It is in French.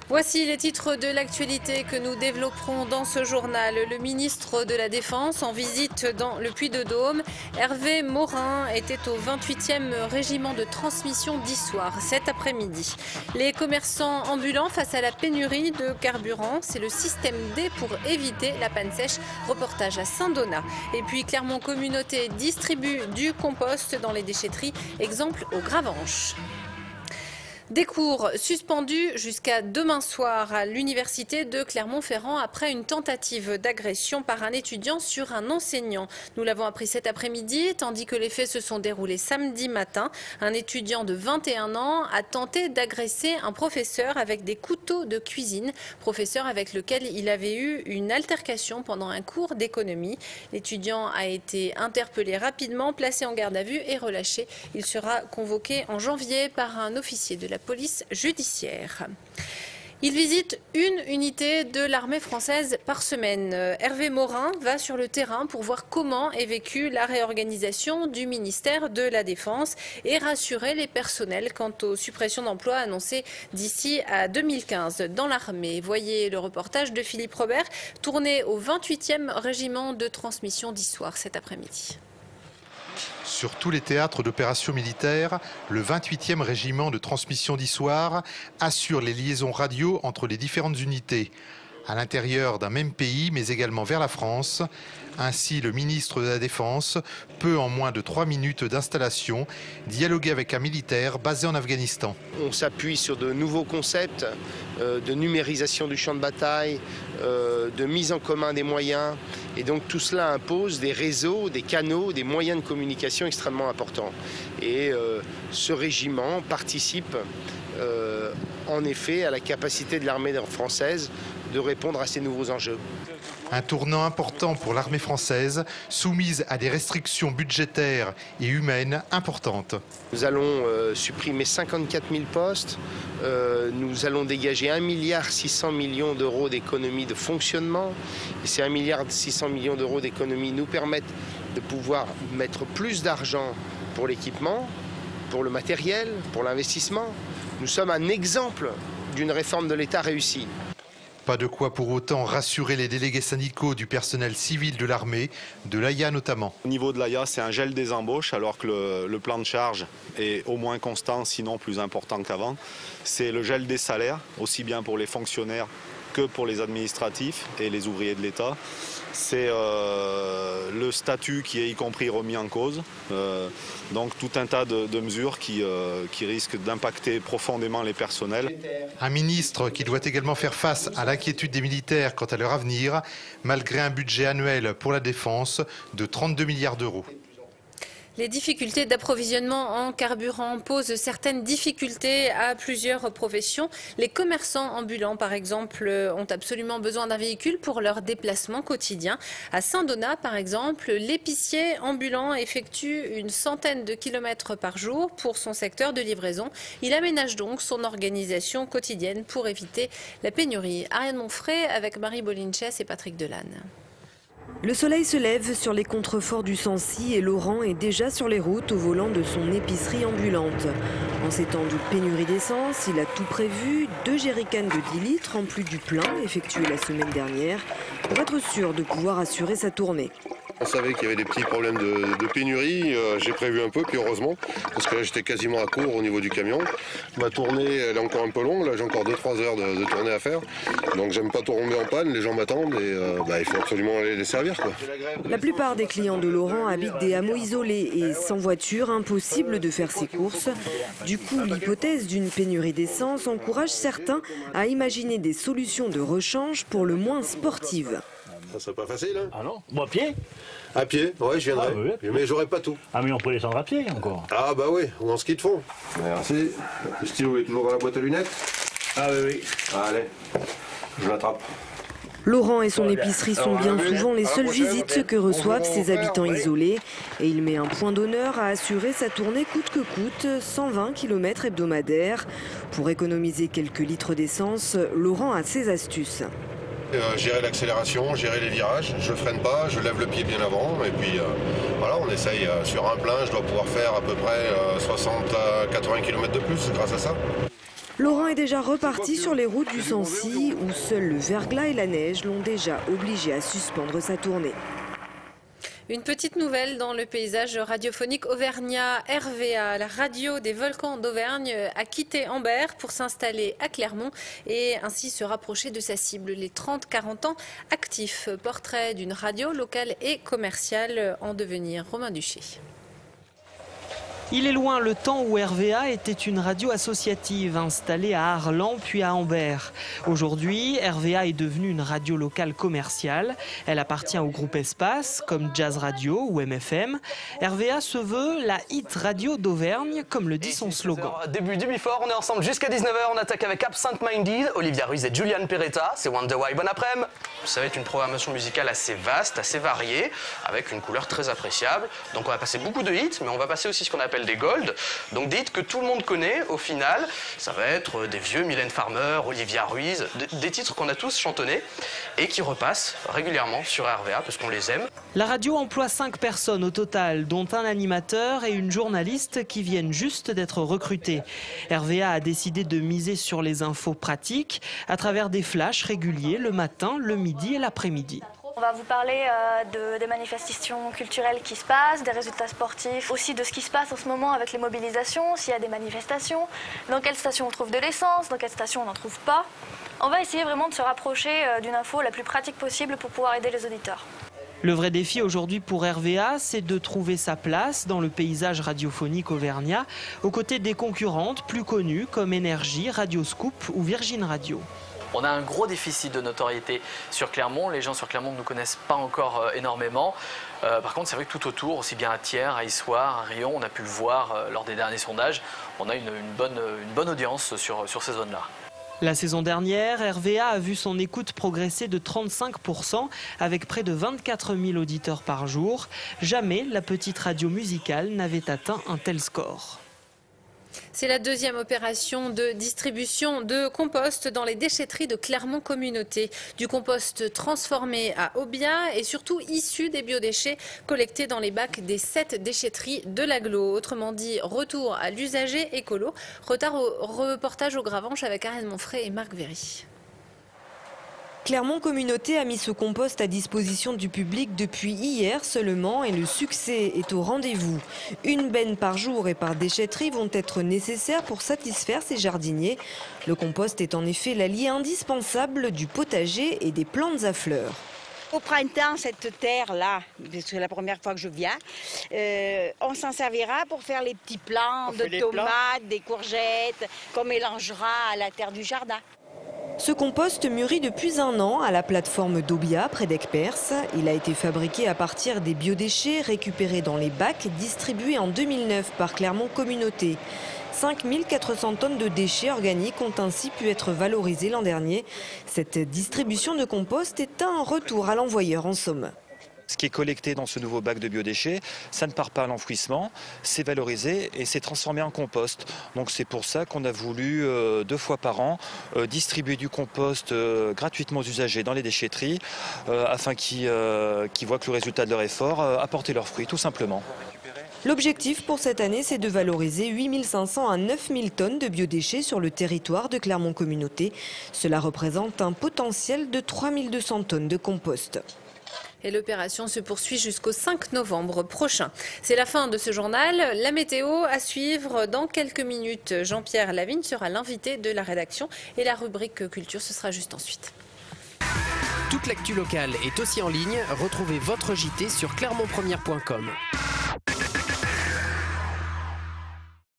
Voici les titres de l'actualité que nous développerons dans ce journal. Le ministre de la Défense en visite dans le Puy-de-Dôme. Hervé Morin était au 28e régiment de transmission d'Issoire cet après-midi. Les commerçants ambulants face à la pénurie de carburant. C'est le système D pour éviter la panne sèche. Reportage à Saint-Donat. Et puis Clermont Communauté distribue du compost dans les déchetteries. Exemple au Gravenche. Des cours suspendus jusqu'à demain soir à l'université de Clermont-Ferrand après une tentative d'agression par un étudiant sur un enseignant. Nous l'avons appris cet après-midi, tandis que les faits se sont déroulés samedi matin. Un étudiant de 21 ans a tenté d'agresser un professeur avec des couteaux de cuisine, professeur avec lequel il avait eu une altercation pendant un cours d'économie. L'étudiant a été interpellé rapidement, placé en garde à vue et relâché. Il sera convoqué en janvier par un officier de la police judiciaire. Il visite une unité de l'armée française par semaine. Hervé Morin va sur le terrain pour voir comment est vécue la réorganisation du ministère de la Défense et rassurer les personnels quant aux suppressions d'emplois annoncées d'ici à 2015 dans l'armée. Voyez le reportage de Philippe Robert, tourné au 28e régiment de transmission d'Issoire cet après-midi. Sur tous les théâtres d'opérations militaires, le 28e régiment de transmission d'Issoire assure les liaisons radio entre les différentes unités, à l'intérieur d'un même pays, mais également vers la France. Ainsi, le ministre de la Défense peut, en moins de 3 minutes d'installation, dialoguer avec un militaire basé en Afghanistan. On s'appuie sur de nouveaux concepts de numérisation du champ de bataille, de mise en commun des moyens. Et donc tout cela impose des réseaux, des canaux, des moyens de communication extrêmement importants. Et ce régiment participe en effet à la capacité de l'armée française de répondre à ces nouveaux enjeux. Un tournant important pour l'armée française, soumise à des restrictions budgétaires et humaines importantes. Nous allons supprimer 54 000 postes, nous allons dégager 1,6 milliard d'euros d'économies de fonctionnement. Et ces 1,6 milliard d'euros d'économies nous permettent de pouvoir mettre plus d'argent pour l'équipement, pour le matériel, pour l'investissement. Nous sommes un exemple d'une réforme de l'État réussie. Pas de quoi pour autant rassurer les délégués syndicaux du personnel civil de l'armée, de l'AIA notamment. Au niveau de l'AIA, c'est un gel des embauches alors que le plan de charge est au moins constant, sinon plus important qu'avant. C'est le gel des salaires, aussi bien pour les fonctionnaires que pour les administratifs et les ouvriers de l'État. C'est le statut qui est y compris remis en cause. Donc tout un tas de mesures qui risquent d'impacter profondément les personnels. Un ministre qui doit également faire face à l'inquiétude des militaires quant à leur avenir, malgré un budget annuel pour la défense de 32 milliards d'euros. Les difficultés d'approvisionnement en carburant posent certaines difficultés à plusieurs professions. Les commerçants ambulants, par exemple, ont absolument besoin d'un véhicule pour leur déplacement quotidien. À Saint-Donat, par exemple, l'épicier ambulant effectue une centaine de kilomètres par jour pour son secteur de livraison. Il aménage donc son organisation quotidienne pour éviter la pénurie. Ariane Monfray avec Marie Bolinches et Patrick Delanne. Le soleil se lève sur les contreforts du Sancy et Laurent est déjà sur les routes au volant de son épicerie ambulante. En ces temps de pénurie d'essence, il a tout prévu, 2 jerrycans de 10 litres en plus du plein effectué la semaine dernière pour être sûr de pouvoir assurer sa tournée. On savait qu'il y avait des petits problèmes de pénurie, j'ai prévu un peu, puis heureusement, parce que là j'étais quasiment à court au niveau du camion. Ma tournée elle est encore un peu longue, là j'ai encore 2-3 heures de tournée à faire, donc j'aime pas tomber en panne, les gens m'attendent et il faut absolument aller les servir, quoi. La plupart des clients de Laurent habitent des hameaux isolés et sans voiture, impossible de faire ses courses. Du coup, l'hypothèse d'une pénurie d'essence encourage certains à imaginer des solutions de rechange pour le moins sportives. Ça serait pas facile, hein? Ah non, moi à pied. À pied, ouais, je viendrai, mais j'aurai pas tout. Ah mais on peut descendre à pied encore. Ah bah oui, ou en ski de fond. Merci. Le stylo est toujours dans la boîte à lunettes? Ah oui. Allez, je l'attrape. Laurent et son épicerie sont bien souvent les seules visites que reçoivent ces habitants isolés. Et il met un point d'honneur à assurer sa tournée coûte que coûte, 120 km hebdomadaires. Pour économiser quelques litres d'essence, Laurent a ses astuces. Gérer l'accélération, gérer les virages, je freine pas, je lève le pied bien avant et puis voilà, on essaye. Sur un plein, je dois pouvoir faire à peu près 60 à 80 km de plus grâce à ça. Laurent est déjà reparti sur les routes du Sancy où seul le verglas et la neige l'ont déjà obligé à suspendre sa tournée. Une petite nouvelle dans le paysage radiophonique auvergnat. RVA, la radio des volcans d'Auvergne, a quitté Ambert pour s'installer à Clermont et ainsi se rapprocher de sa cible, les 30-40 ans actifs. Portrait d'une radio locale et commerciale en devenir. Romain Duché. Il est loin le temps où RVA était une radio associative installée à Arlan puis à Ambert. Aujourd'hui, RVA est devenue une radio locale commerciale. Elle appartient au groupe Espace, comme Jazz Radio ou MFM. RVA se veut la hit radio d'Auvergne, comme le dit son slogan. Début du Before, on est ensemble jusqu'à 19h. On attaque avec Absent Minded, Olivia Ruiz et Julian Peretta. C'est Wonder Why. Bon après-midi. Ça va être une programmation musicale assez vaste, assez variée, avec une couleur très appréciable. Donc on va passer beaucoup de hits, mais on va passer aussi ce qu'on appelle des gold, donc des hits que tout le monde connaît au final. Ça va être des vieux Mylène Farmer, Olivia Ruiz, des titres qu'on a tous chantonnés et qui repassent régulièrement sur RVA parce qu'on les aime. La radio emploie 5 personnes au total, dont un animateur et une journaliste qui viennent juste d'être recrutés. RVA a décidé de miser sur les infos pratiques à travers des flashs réguliers le matin, le midi et l'après-midi. On va vous parler des manifestations culturelles qui se passent, des résultats sportifs, aussi de ce qui se passe en ce moment avec les mobilisations, s'il y a des manifestations, dans quelle station on trouve de l'essence, dans quelle station on n'en trouve pas. On va essayer vraiment de se rapprocher d'une info la plus pratique possible pour pouvoir aider les auditeurs. Le vrai défi aujourd'hui pour RVA, c'est de trouver sa place dans le paysage radiophonique auvergnat, aux côtés des concurrentes plus connues comme Énergie, Radio Scoop ou Virgin Radio. On a un gros déficit de notoriété sur Clermont. Les gens sur Clermont ne nous connaissent pas encore énormément. Par contre, c'est vrai que tout autour, aussi bien à Thiers, à Issoire, à Rion, on a pu le voir lors des derniers sondages. On a une bonne audience sur ces zones-là. La saison dernière, RVA a vu son écoute progresser de 35% avec près de 24 000 auditeurs par jour. Jamais la petite radio musicale n'avait atteint un tel score. C'est la deuxième opération de distribution de compost dans les déchetteries de Clermont Communauté. Du compost transformé à Aubiat et surtout issu des biodéchets collectés dans les bacs des 7 déchetteries de l'agglo. Autrement dit, retour à l'usager écolo. Reportage au Gravanche avec Arène Monfray et Marc Véry. Clermont Communauté a mis ce compost à disposition du public depuis hier seulement et le succès est au rendez-vous. Une benne par jour et par déchetterie vont être nécessaires pour satisfaire ces jardiniers. Le compost est en effet l'allié indispensable du potager et des plantes à fleurs. Au printemps, cette terre-là, c'est la première fois que je viens, on s'en servira pour faire les petits plants de tomates, des courgettes, qu'on mélangera à la terre du jardin. Ce compost mûrit depuis 1 an à la plateforme d'Aubiat, près d'Aiguepers. Il a été fabriqué à partir des biodéchets récupérés dans les bacs distribués en 2009 par Clermont Communauté. 5 400 tonnes de déchets organiques ont ainsi pu être valorisées l'an dernier. Cette distribution de compost est un retour à l'envoyeur en somme. Ce qui est collecté dans ce nouveau bac de biodéchets, ça ne part pas à l'enfouissement, c'est valorisé et c'est transformé en compost. Donc c'est pour ça qu'on a voulu 2 fois par an distribuer du compost gratuitement aux usagers dans les déchetteries afin qu'ils voient que le résultat de leur effort apporte leurs fruits tout simplement. L'objectif pour cette année, c'est de valoriser 8 500 à 9 000 tonnes de biodéchets sur le territoire de Clermont Communauté. Cela représente un potentiel de 3 200 tonnes de compost. Et l'opération se poursuit jusqu'au 5 novembre prochain. C'est la fin de ce journal. La météo à suivre dans quelques minutes. Jean-Pierre Lavigne sera l'invité de la rédaction et la rubrique culture, ce sera juste ensuite. Toute l'actu locale est aussi en ligne. Retrouvez votre JT sur clermontpremière.com.